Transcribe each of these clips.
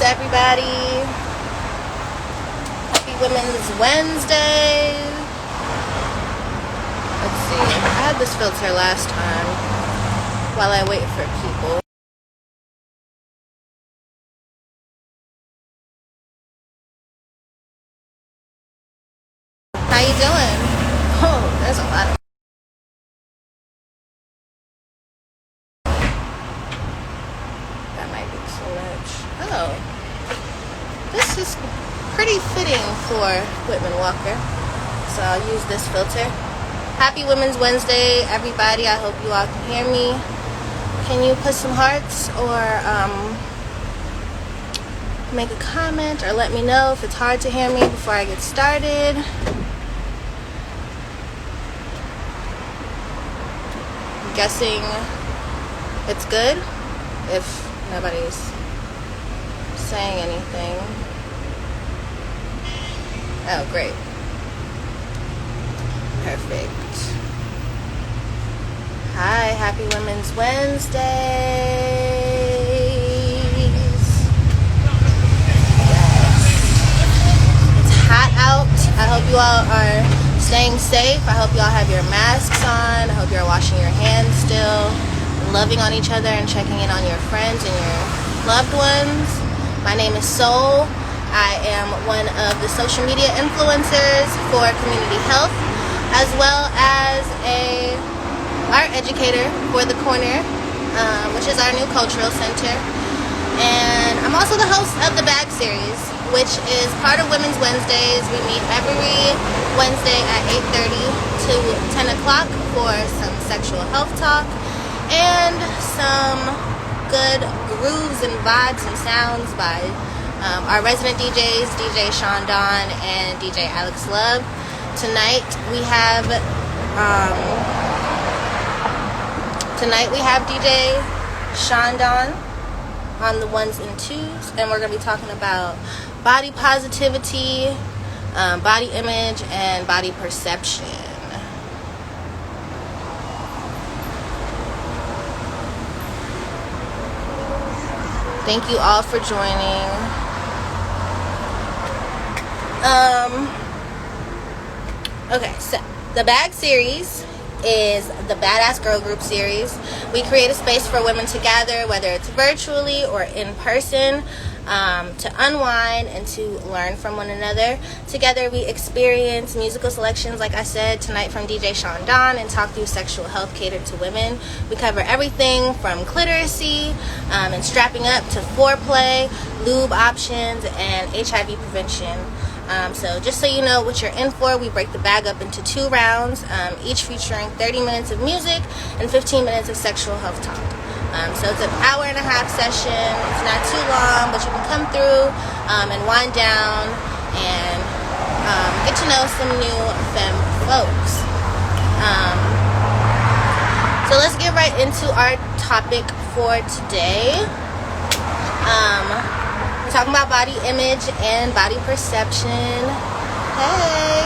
everybody. Happy Women's Wednesdays. Let's see. I had this filter last time while I wait for people. How you doing? Oh, there's a lot of... That might be too much. Oh. This is pretty fitting for Whitman-Walker. So I'll use this filter. Happy Women's Wednesday, everybody. I hope you all can hear me. Can you put some hearts or make a comment or let me know if it's hard to hear me before I get started. I'm guessing it's good if nobody's saying anything. Oh, great. Perfect. Hi, happy Women's Wednesdays. Yes. It's hot out. I hope you all are staying safe. I hope you all have your masks on. I hope you're washing your hands still, loving on each other and checking in on your friends and your loved ones. My name is Soul. I am one of the social media influencers for community health, as well as a art educator for The Corner, which is our new cultural center. And I'm also the host of the Bag series, which is part of Women's Wednesdays. We meet every Wednesday at 8:30 to 10 o'clock for some sexual health talk and some good grooves and vibes and sounds by our resident DJs, DJ Sean Don and DJ Alex Love. Tonight we have DJ Sean Don on the ones and twos, and we're going to be talking about body positivity, body image, and body perception. Thank you all for joining. Okay, so the Bag series is the Badass Girl Group series. We create a space for women to gather, whether it's virtually or in person, to unwind and to learn from one another. Together we experience musical selections, like I said, tonight from DJ Sean Don, and talk through sexual health catered to women. We cover everything from clitoracy and strapping up to foreplay, lube options, and HIV prevention. So just so you know what you're in for, we break the bag up into 2 rounds, each featuring 30 minutes of music and 15 minutes of sexual health talk. So it's an hour-and-a-half session. It's not too long, but you can come through and wind down and get to know some new femme folks. So let's get right into our topic for today. We're talking about body image and body perception. Hey.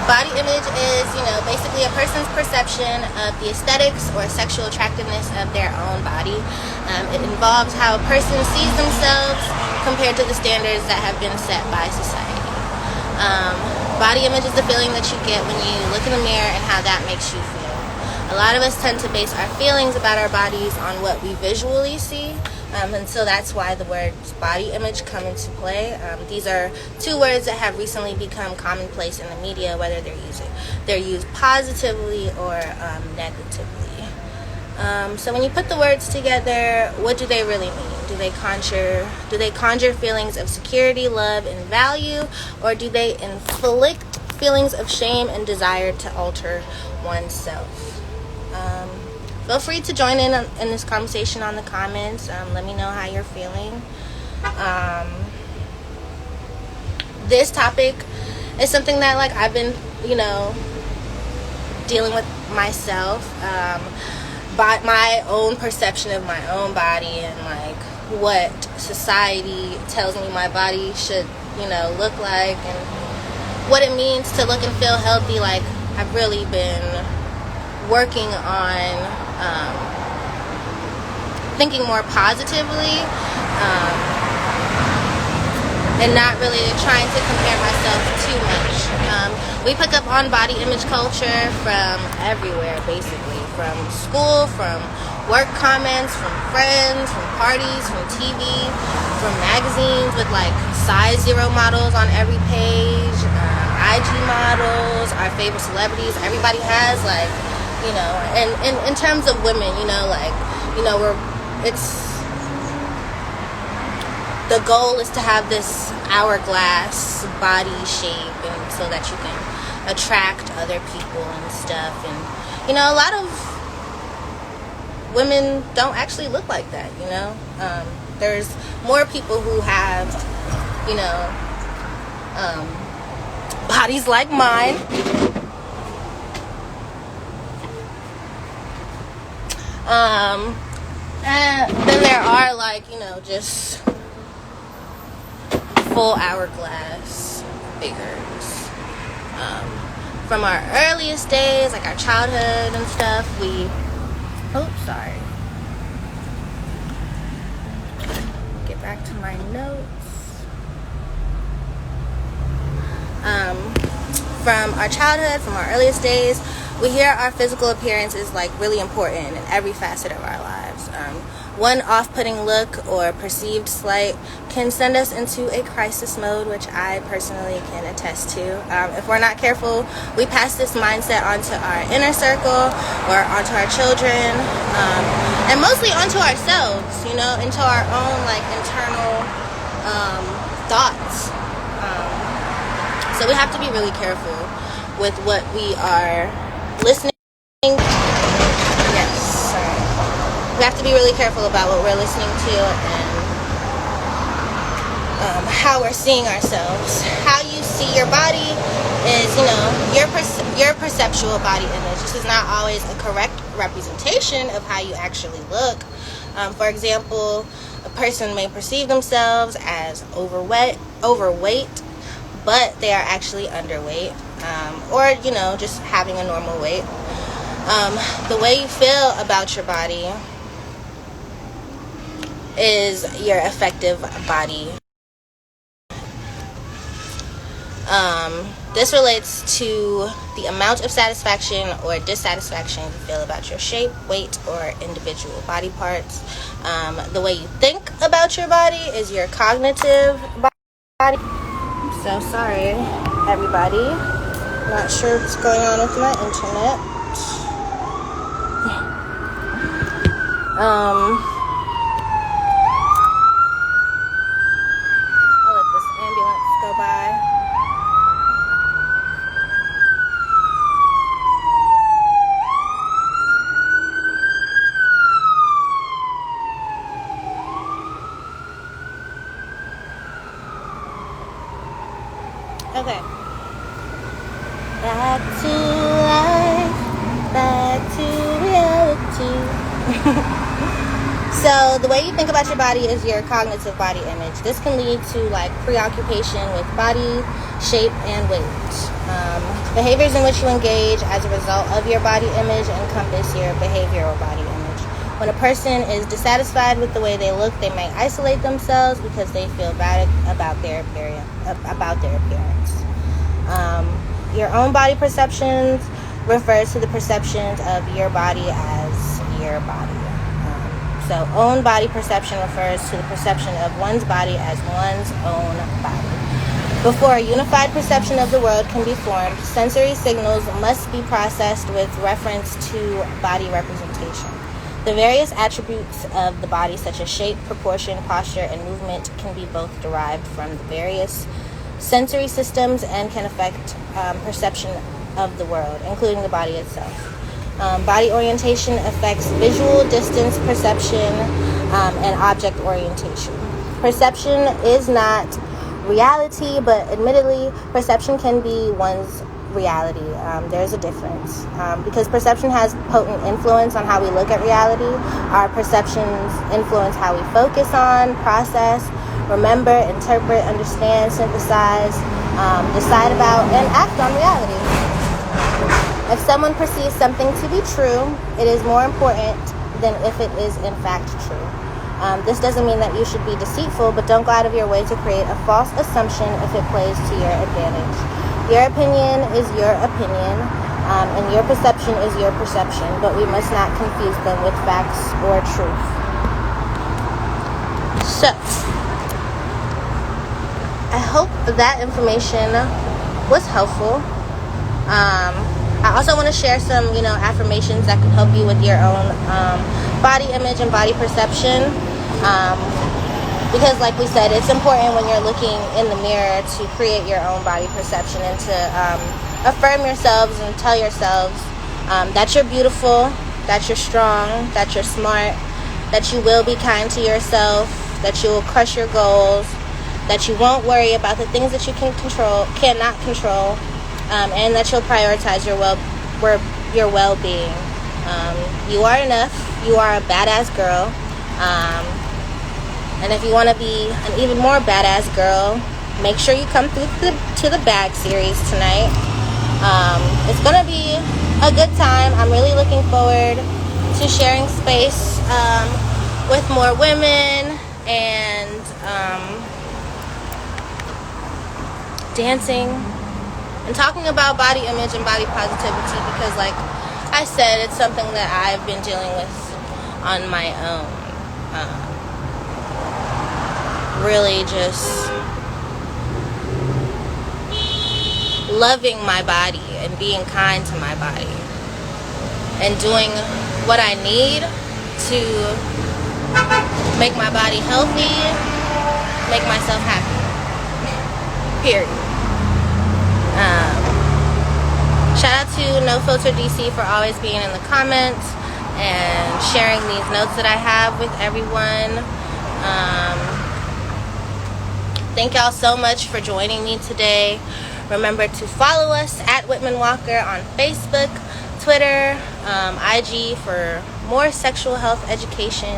Body image is, basically a person's perception of the aesthetics or sexual attractiveness of their own body. It involves how a person sees themselves compared to the standards that have been set by society. Body image is the feeling that you get when you look in the mirror and how that makes you feel. A lot of us tend to base our feelings about our bodies on what we visually see. And so that's why the words body image come into play. These are 2 words that have recently become commonplace in the media, whether they're used positively or negatively. So when you put the words together, what do they really mean? Do they conjure feelings of security, love, and value, or do they inflict feelings of shame and desire to alter oneself? Feel free to join in this conversation on the comments. Let me know how you're feeling. This topic is something that I've been, dealing with myself. By my own perception of my own body and what society tells me my body should, look like, and what it means to look and feel healthy. I've really been working on thinking more positively and not really trying to compare myself too much. We pick up on body image culture from everywhere, basically. From school, from work comments, from friends, from parties, from TV, from magazines with like size 0 models on every page, IG models, our favorite celebrities. Everybody has like, you know, and in terms of women, you know, like, you know, the goal is to have this hourglass body shape, and so that you can attract other people and stuff. And you know, a lot of women don't actually look like that, you know. There's more people who have, you know, bodies like mine, and then there are, like, you know, just full hourglass figures. From our earliest days, like our childhood and stuff, get back to my notes. From our childhood, from our earliest days, we hear our physical appearance is like really important in every facet of our lives. One off-putting look or perceived slight can send us into a crisis mode, which I personally can attest to. If we're not careful, we pass this mindset onto our inner circle or onto our children, and mostly onto ourselves, you know, into our own like internal thoughts. So we have to be really careful with what we are listening. We have to be really careful about what we're listening to and how we're seeing ourselves. How you see your body is, you know, your perceptual body image. This is not always a correct representation of how you actually look. For example, a person may perceive themselves as overweight, but they are actually underweight, or, you know, just having a normal weight. The way you feel about your body is your effective body. This relates to the amount of satisfaction or dissatisfaction you feel about your shape, weight, or individual body parts. The way you think about your body is your cognitive body. I'm so sorry, everybody. Not sure what's going on with my internet. I'll let this ambulance go by. Okay. Back to life, back to reality. So the way you think about your body is your cognitive body image. This can lead to like preoccupation with body shape and weight. Behaviors in which you engage as a result of your body image encompass your behavioral body image. When a person is dissatisfied with the way they look, they may isolate themselves because they feel bad about their appearance. Your own body perceptions refers to the perceptions of your body as your body. So own body perception refers to the perception of one's body as one's own body. Before a unified perception of the world can be formed, sensory signals must be processed with reference to body representation. The various attributes of the body, such as shape, proportion, posture, and movement, can be both derived from the various sensory systems and can affect perception of the world, including the body itself. Body orientation affects visual distance perception and object orientation. Perception is not reality, but admittedly, perception can be one's reality. There's a difference. Because perception has potent influence on how we look at reality, our perceptions influence how we focus on, process, remember, interpret, understand, synthesize, decide about, and act on reality. If someone perceives something to be true, it is more important than if it is in fact true. This doesn't mean that you should be deceitful, but don't go out of your way to create a false assumption if it plays to your advantage. Your opinion is your opinion, and your perception is your perception, but we must not confuse them with facts or truth. So, I hope that information was helpful. I also want to share some, affirmations that can help you with your own body image and body perception. Because like we said, it's important when you're looking in the mirror to create your own body perception and to affirm yourselves and tell yourselves that you're beautiful, that you're strong, that you're smart, that you will be kind to yourself, that you will crush your goals, that you won't worry about the things that you cannot control, and that you'll prioritize your well-being. You are enough. You are a badass girl. And if you want to be an even more badass girl, make sure you come through to the bag series tonight. It's going to be a good time. I'm really looking forward to sharing space with more women and dancing and talking about body image and body positivity, because like I said, it's something that I've been dealing with on my own. Really just loving my body and being kind to my body and doing what I need to make my body healthy, make myself happy. Period. Shout out to No Filter DC for always being in the comments and sharing these notes that I have with everyone. Thank y'all so much for joining me today. Remember to follow us at Whitman-Walker on Facebook, Twitter, IG for more sexual health education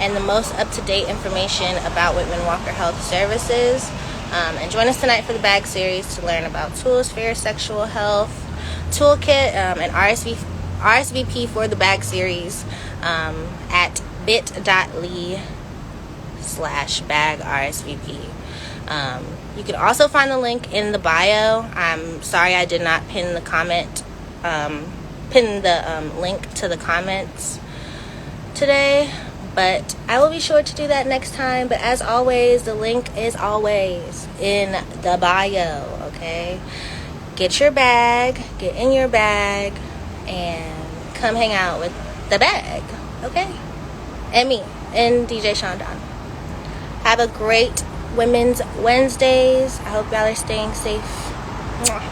and the most up-to-date information about Whitman-Walker Health Services. And join us tonight for the bag series to learn about tools for your sexual health, toolkit, and RSVP for the bag series at bit.ly/bag RSVP. You can also find the link in the bio. I'm sorry I did not pin the link to the comments today, but I will be sure to do that next time. But as always, the link is always in the bio, okay? Get your bag, get in your bag, and come hang out with the bag, okay? And me, and DJ Shondan. Have a great Women's Wednesdays. I hope y'all are staying safe. Mwah.